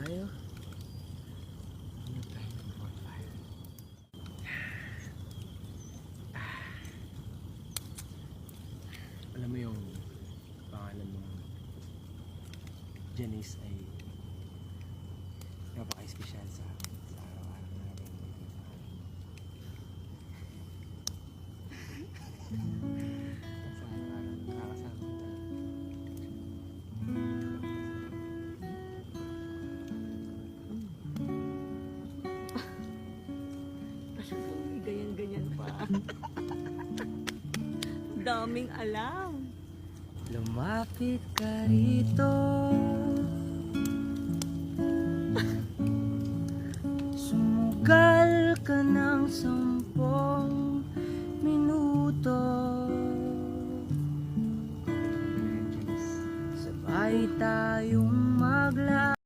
tayo. Ano tayo ng bonfire? Alam mo yung pangalan mo, Janice, ay napaka-espesyal sa akin. Sa araw-araw na namin dito sa amin. Sa araw-araw na nakakasama kita. Ganyan-ganyan pa. Daming alam. Lumapit ka rito.